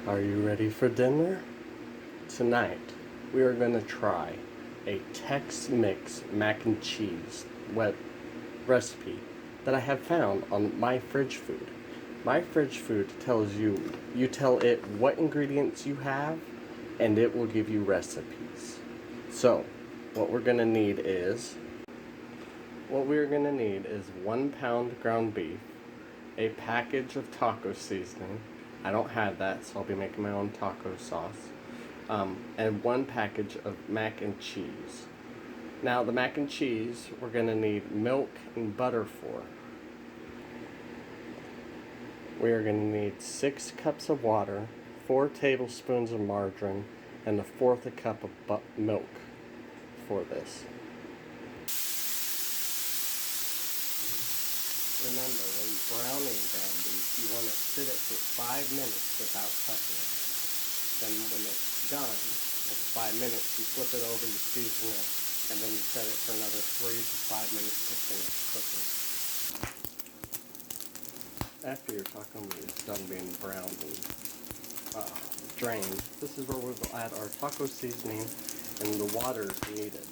Are you ready for dinner? Tonight, we are going to try a Tex Mex mac and cheese wet recipe that I have found on My Fridge Food. My Fridge Food tells you, you tell it what ingredients you have, and it will give you recipes. So, what we're going to need is 1 pound ground beef, a package of taco seasoning. I don't have that, so I'll be making my own taco sauce. And 1 package of mac and cheese. Now, the mac and cheese, we're going to need milk and butter for. We are going to need 6 cups of water, 4 tablespoons of margarine, and 1/4 cup of milk for this. Remember, when browning ground beef, you want to sit it for 5 minutes without touching it. Then when it's done, at 5 minutes, you flip it over, you season it, and then you set it for another 3 to 5 minutes to finish cooking. After your taco meat is done being browned and drained, this is where we'll add our taco seasoning and the water needed.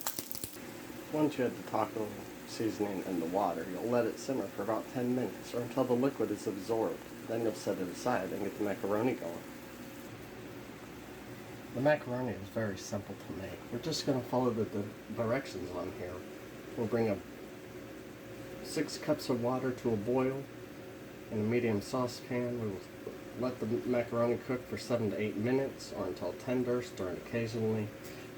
Once you add the taco seasoning and the water, you'll let it simmer for about 10 minutes or until the liquid is absorbed. Then you'll set it aside and get the macaroni going. The macaroni is very simple to make. We're just going to follow the directions on here. We'll bring 6 cups of water to a boil in a medium saucepan. We will let the macaroni cook for 7 to 8 minutes or until tender, stirring occasionally,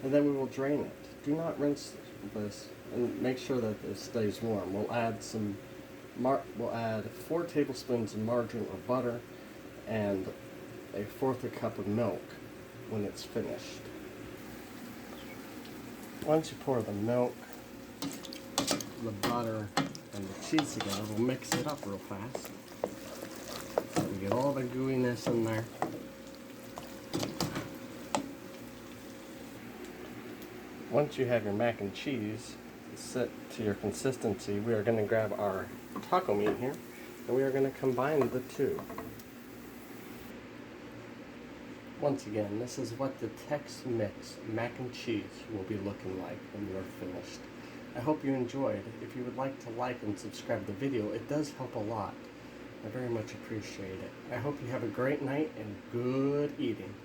and then we will drain it. Do not rinse this, and make sure that it stays warm. We'll add 4 tablespoons of margarine or butter and 1/4 cup of milk when it's finished. Once you pour the milk, the butter, and the cheese together, we'll mix it up real fast so we get all the gooiness in there. Once you have your mac and cheese set to your consistency, we are going to grab our taco meat here and we are going to combine the two. Once again, this is what the Tex Mex mac and cheese will be looking like when you're finished. I hope you enjoyed. If you would like to like and subscribe to the video, it does help a lot. I very much appreciate it. I hope you have a great night and good eating.